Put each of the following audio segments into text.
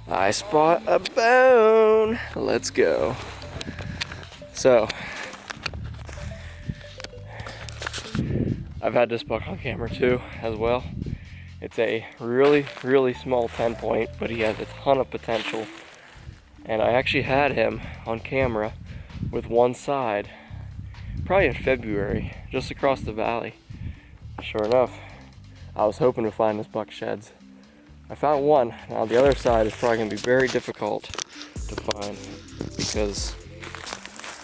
I spot a bone. Let's go. So, I've had this buck on camera too, as well. It's a really, really small 10 point, but he has a ton of potential. And I actually had him on camera with one side, probably in February, just across the valley. Sure enough, I was hoping to find this buck sheds. I found one. Now the other side is probably gonna be very difficult to find because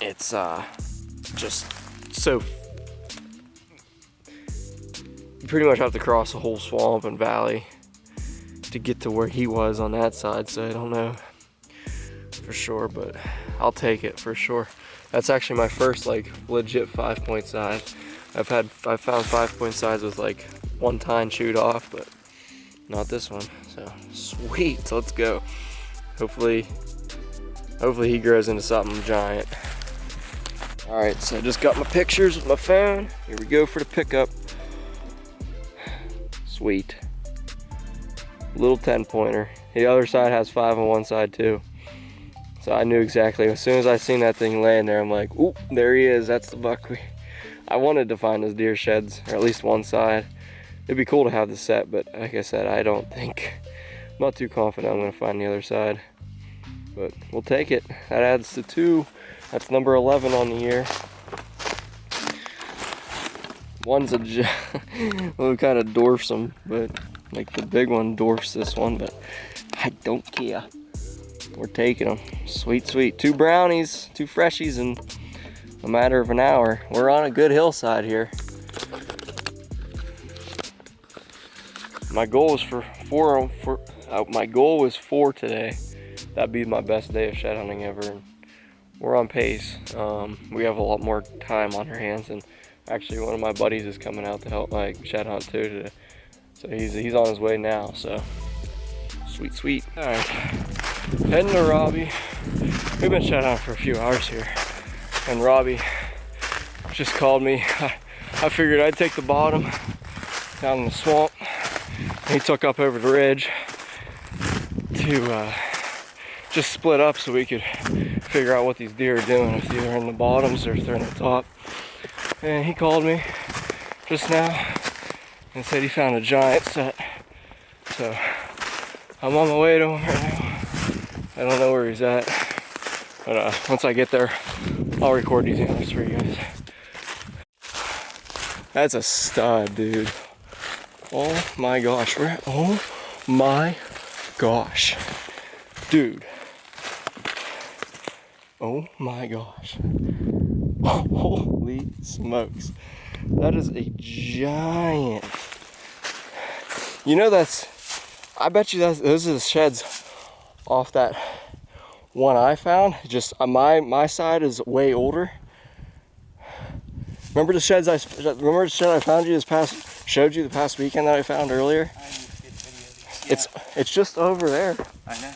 it's just so, you pretty much have to cross the whole swamp and valley to get to where he was on that side, so I don't know for sure, but I'll take it for sure. That's actually my first like legit 5 point side. I've found 5 point sides with like one tine chewed off, but not this one. So sweet, let's go. Hopefully he grows into something giant. All right, so I just got my pictures with my phone. Here we go for the pickup. Sweet. Little 10 pointer. The other side has 5 on one side too. So I knew exactly, as soon as I seen that thing laying there, I'm like, oop, there he is, that's the buck. I wanted to find his deer sheds, or at least one side. It'd be cool to have the set, but like I said, I'm not too confident I'm gonna find the other side. But we'll take it. That adds to 2. That's number 11 on the year. One's a well, kind of dwarfs them, but like the big one dwarfs this one, but I don't care. We're taking them. Sweet, sweet. 2 brownies, 2 freshies in a matter of an hour. We're on a good hillside here. My goal was my goal was 4 today. That'd be my best day of shed hunting ever. And we're on pace. We have a lot more time on our hands, and actually one of my buddies is coming out to help like shed hunt too today. So he's on his way now. So sweet, sweet. All right, heading to Robbie. We've been shed hunting for a few hours here, and Robbie just called me. I figured I'd take the bottom down in the swamp. He took up over the ridge to just split up so we could figure out what these deer are doing, if they're in the bottoms or if they're in the top. And he called me just now and said he found a giant set. So I'm on my way to him right now. I don't know where he's at, but once I get there, I'll record these antlers for you guys. That's a stud, dude. Oh my gosh, oh my gosh, dude. Oh my gosh. Holy smokes. That is a giant. You know, I bet you those are the sheds off that one I found. Just my side is way older. Remember the shed I found you showed you the past weekend that I found earlier? I need to get videos. Yeah. It's just over there. I know.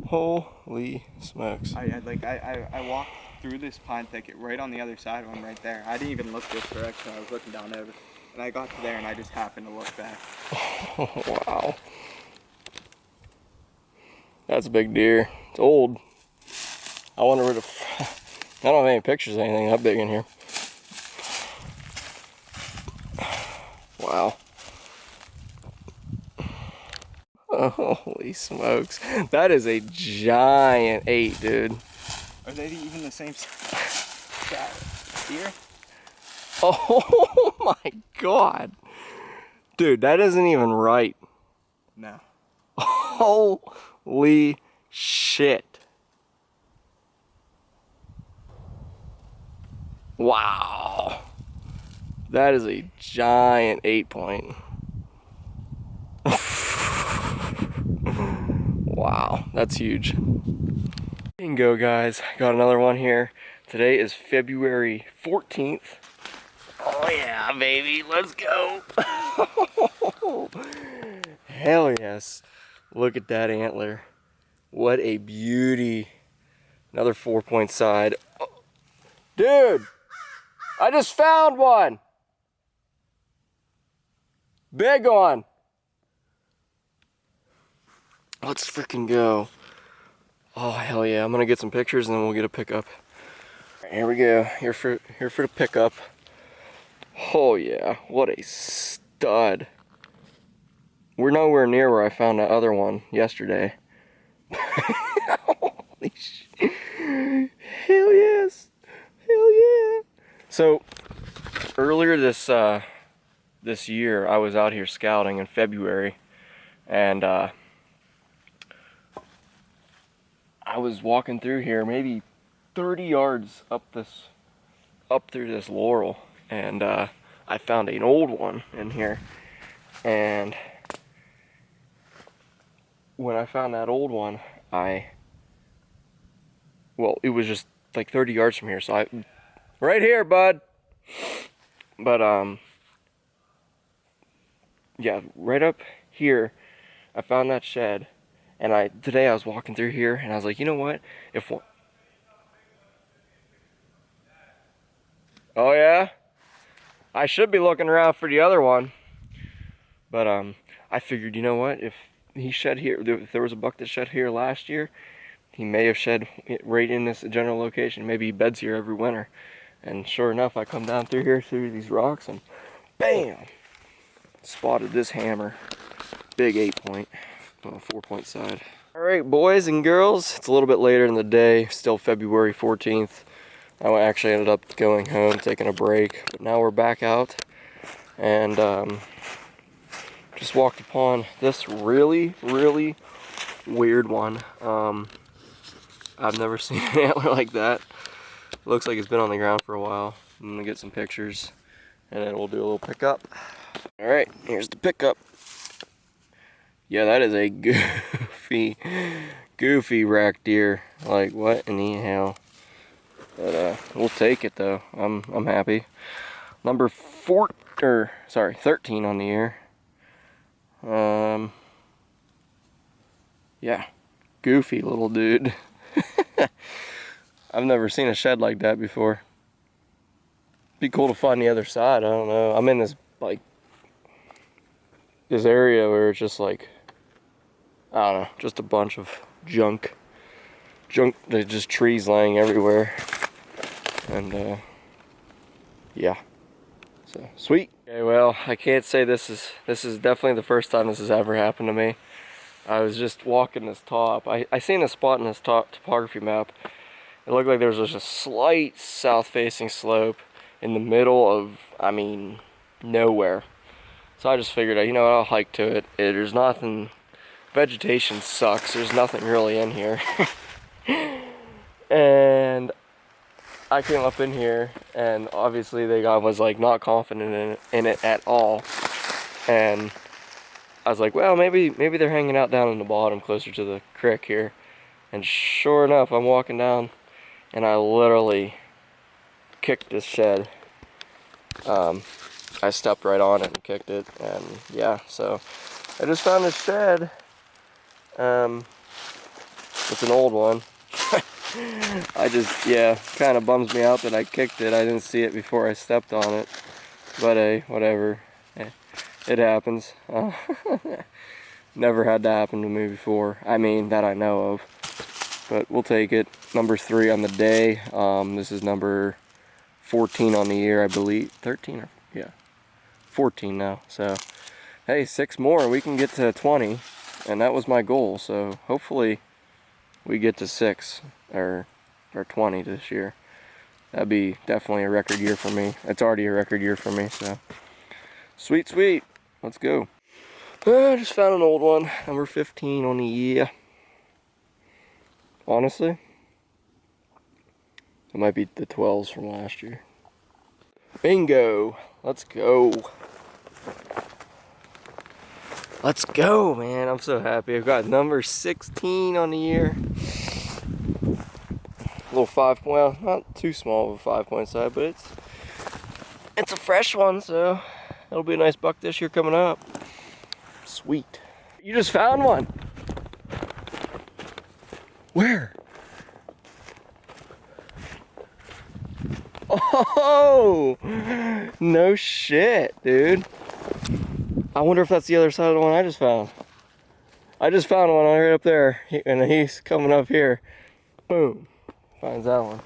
Holy smokes. I walked through this pine thicket right on the other side of him right there. I didn't even look this direction. I was looking down over. And I got to there and I just happened to look back. Oh, wow. That's a big deer. It's old. I wonder where I don't have any pictures of anything that big in here. Wow. Holy smokes. That is a giant 8, dude. Are they even the same deer? Oh my god. Dude, that isn't even right. No. Holy shit. Wow. That is a giant 8 point. Wow, that's huge. Bingo, guys. Got another one here. Today is February 14th. Oh yeah, baby, let's go. Hell yes. Look at that antler. What a beauty. Another 4 point side. Oh. Dude, I just found one. Big one. Let's freaking go. Oh, hell yeah. I'm gonna get some pictures and then we'll get a pickup. Here we go. Here for the pickup. Oh yeah, what a stud. We're nowhere near where I found that other one yesterday. Holy shit. Hell yes. Hell yeah. So earlier this year I was out here scouting in February, and I was walking through here maybe 30 yards up through this laurel, and I found an old one in here. And when I found that old one, well, it was just like 30 yards from here, so right here, bud. But yeah, right up here, I found that shed, and today I was walking through here, and I was like, you know what? Oh yeah, I should be looking around for the other one, but I figured, you know what? If he shed here, if there was a buck that shed here last year, he may have shed right in this general location. Maybe he beds here every winter. And sure enough, I come down through here, through these rocks, and bam! Spotted this hammer. Big 8-point, 4-point side. Alright, boys and girls, it's a little bit later in the day, still February 14th. I actually ended up going home, taking a break, but now we're back out, and just walked upon this really, really weird one. I've never seen an antler like that. Looks like it's been on the ground for a while. I'm gonna get some pictures, and then we'll do a little pickup. All right, here's the pickup. Yeah, that is a goofy rack deer. Like, what in the hell? But we'll take it though. I'm happy. Number 13 on the year. Yeah, goofy little dude. I've never seen a shed like that before. Be cool to find the other side. I don't know. I'm in this this area where it's just like, I don't know, just a bunch of junk. There's just trees laying everywhere. And yeah. So sweet. Okay, well, I can't say this is definitely the first time this has ever happened to me. I was just walking this top. I seen a spot in this topography map. It looked like there was just a slight south-facing slope in the middle of, I mean, nowhere. So I just figured, you know what, I'll hike to it. There's nothing, vegetation sucks. There's nothing really in here. And I came up in here, and obviously the guy was like not confident in it at all. And I was like, well, maybe they're hanging out down in the bottom closer to the creek here. And sure enough, I'm walking down, and I literally kicked this shed. I stepped right on it and kicked it, and yeah, so I just found this shed. It's an old one. Kind of bums me out that I kicked it. I didn't see it before I stepped on it, but hey, whatever. It happens. Never had that happen to me before. I mean, that I know of. But we'll take it. Number 3 on the day. This is number 14 on the year, I believe. 13 or, yeah. 14 now. So, hey, 6 more. We can get to 20. And that was my goal. So, hopefully, we get to 6 or 20 this year. That'd be definitely a record year for me. It's already a record year for me, so. Sweet, sweet. Let's go. I just found an old one. Number 15 on the year. Honestly, it might be the 12s from last year. Bingo. Let's go. Let's go, man. I'm so happy. I've got number 16 on the year. A little 5, well, not too small of a 5-point side, but it's a fresh one, so it'll be a nice buck this year coming up. Sweet. You just found one. Where? Oh, no shit, dude. I wonder if that's the other side of the one I just found. I just found one right up there, and he's coming up here. Boom. Finds that one.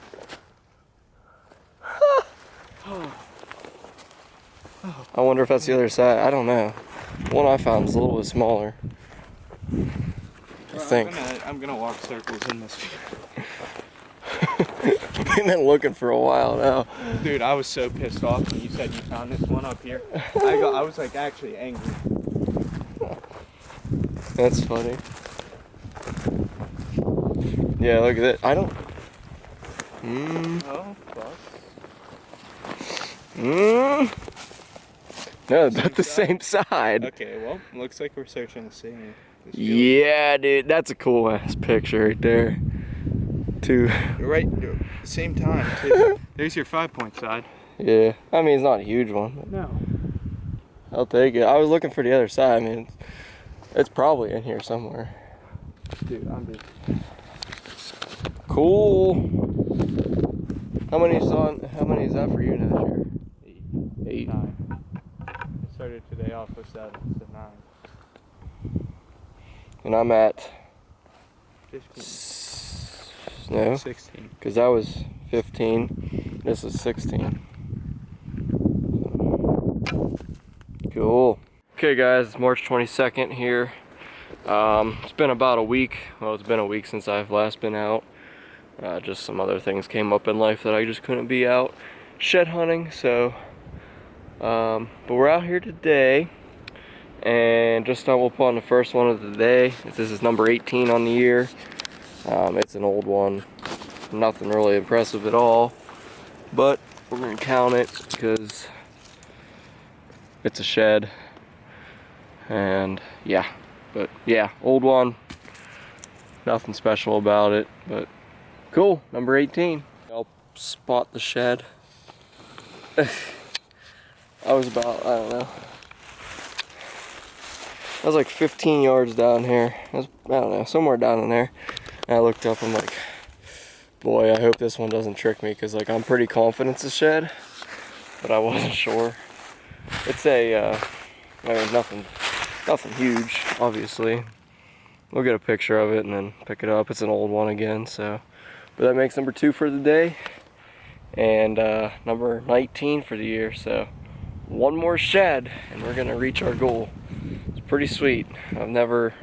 I wonder if that's the other side. I don't know. The one I found is a little bit smaller. I think. I'm gonna walk circles in this. We've been looking for a while now. Dude, I was so pissed off when you said you found this one up here. I was like actually angry. That's funny. Yeah, look at it. I don't. Oh, fuck. No, about the same side. Okay, well, looks like we're searching the same. Yeah, dude, that's a cool ass picture right there. Two. Right, same time, too. There's your 5-point side. Yeah, I mean, it's not a huge one, but No. I'll take it. I was looking for the other side. I mean, it's probably in here somewhere. Dude, I'm just... Cool. How many is that for you now this year? 8. 9. I started today off with 7, so 9. And I'm at 15. no, 16. because that was 15. This is 16. Cool. Okay, guys, it's March 22nd here. It's been about a week. Well, it's been a week since I've last been out. Just some other things came up in life that I just couldn't be out shed hunting. So, but we're out here today, and just stumbled upon the first one of the day. This is number 18 on the year. It's an old one, nothing really impressive at all, but we're gonna count it because it's a shed. And yeah, but yeah, old one, nothing special about it, but cool. Number 18. I'll spot the shed. I was about, I don't know, I was like 15 yards down here. I don't know, somewhere down in there. And I looked up, I'm like, boy, I hope this one doesn't trick me, because like I'm pretty confident it's a shed, but I wasn't sure. It's a, I mean, nothing huge, obviously. We'll get a picture of it and then pick it up. It's an old one again, so. But that makes number 2 for the day, and number 19 for the year. So one more shed, and we're gonna reach our goal. It's pretty sweet. I never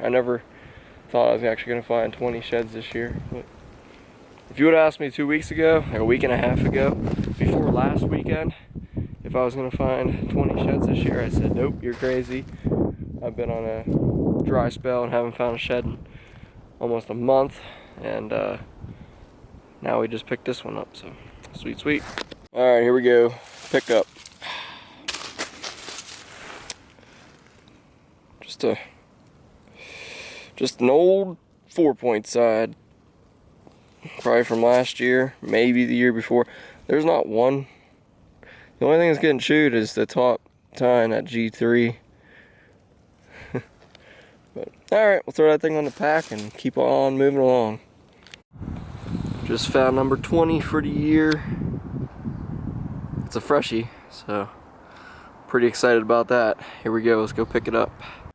thought I was actually gonna find 20 sheds this year. But if you would have asked me 2 weeks ago, like a week and a half ago, before last weekend, if I was gonna find 20 sheds this year, I said, nope, you're crazy. I've been on a dry spell and haven't found a shed in almost a month, and now we just picked this one up, so sweet, sweet. All right, here we go, pickup. Just an old 4-point side, probably from last year, maybe the year before. There's not one. The only thing that's getting chewed is the top tine at G3. But all right, we'll throw that thing on the pack and keep on moving along. Just found number 20 for the year. It's a freshie, so pretty excited about that. Here we go, let's go pick it up.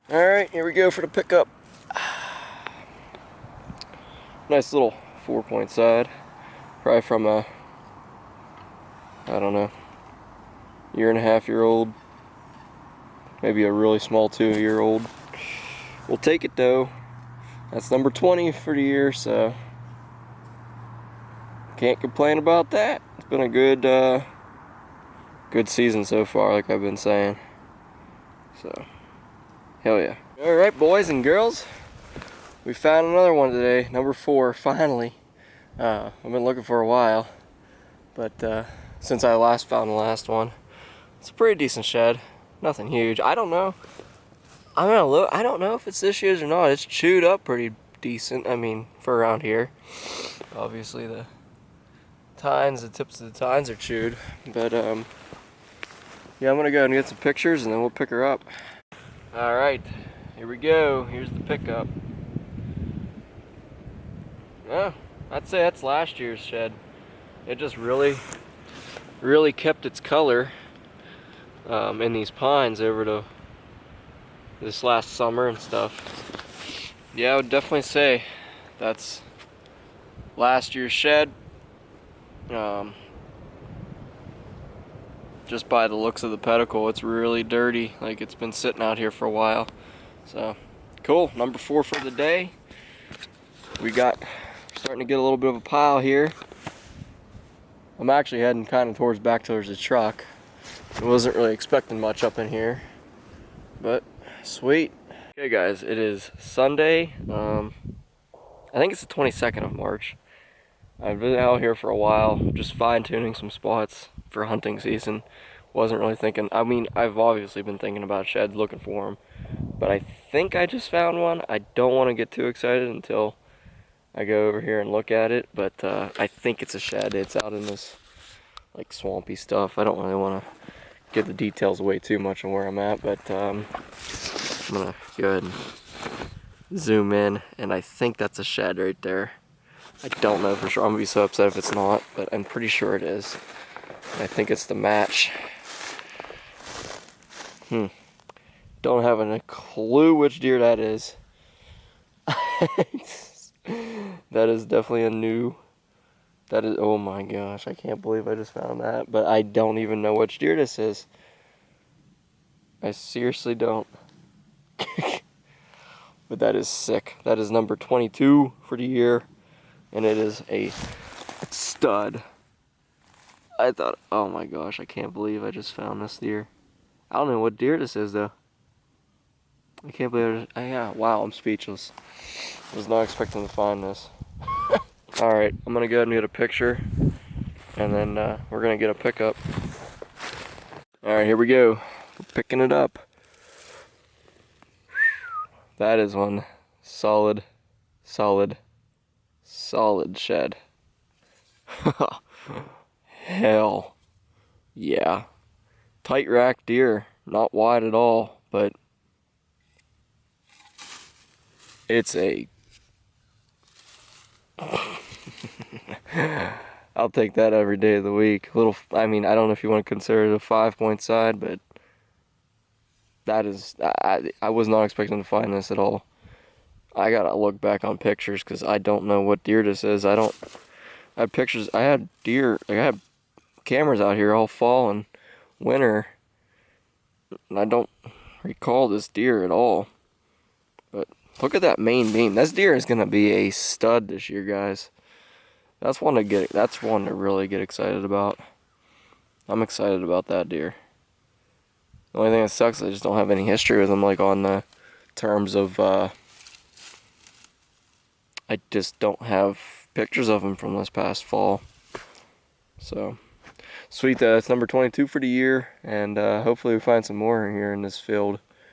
All right, here we go for the pickup. Nice little 4-point side, probably from a, I don't know, 1.5-year-old, maybe a really small 2-year-old. We'll take it though. That's number 20 for the year, so can't complain about that. It's been a good season so far, like I've been saying. So, hell yeah. All right, boys and girls, we found another one today, number 4, finally. I've been looking for a while, but since I last found the last one, it's a pretty decent shed. Nothing huge. I don't know. I'm gonna look. I don't know if it's this year's or not. It's chewed up pretty decent. I mean, for around here. Obviously, the tips of the tines are chewed. But yeah, I'm gonna go and get some pictures, and then we'll pick her up. All right, here we go. Here's the pickup. Yeah, I'd say that's last year's shed. It just really kept its color in these pines over to this last summer and stuff. Yeah, I would definitely say that's last year's shed. Just by the looks of the pedicle, it's really dirty. Like it's been sitting out here for a while. So, cool. Number 4 for the day. We got starting to get a little bit of a pile here. I'm actually heading kind of back towards the truck. I wasn't really expecting much up in here, but sweet. Okay, guys, it is Sunday. I think it's the 22nd of March. I've been out here for a while, just fine-tuning some spots for hunting season. Wasn't really thinking, I mean, I've obviously been thinking about sheds, looking for them, but I think I just found one. I don't want to get too excited until I go over here and look at it, but I think it's a shed. It's out in this, like, swampy stuff. I don't really want to give the details away too much on where I'm at, but I'm going to go ahead and zoom in, and I think that's a shed right there. I don't know for sure. I'm gonna be so upset if it's not, but I'm pretty sure it is. I think it's the match. Don't have a clue which deer that is. That is definitely a new. That is. Oh my gosh! I can't believe I just found that. But I don't even know which deer this is. I seriously don't. But that is sick. That is number 22 for the year. And it is a stud. I thought, oh my gosh, I can't believe I just found this deer. I don't know what deer this is though. I can't believe yeah, wow, I'm speechless. Was not expecting to find this. Alright, I'm gonna go ahead and get a picture. And then we're gonna get a pickup. Alright, here we go. We're picking it up. That is one solid shed. Hell yeah. Tight rack deer, not wide at all, but it's a I'll take that every day of the week. I mean, I don't know if you want to consider it a 5-point side, but that is, I was not expecting to find this at all. I gotta look back on pictures because I don't know what deer this is. I had pictures, I had cameras out here all fall and winter, and I don't recall this deer at all. But look at that main beam. This deer is gonna be a stud this year, guys. That's one to really get excited about. I'm excited about that deer. The only thing that sucks is I just don't have any history with him, like on the terms of I just don't have pictures of him from this past fall. So sweet, that's number 22 for the year, and hopefully we find some more here in this field.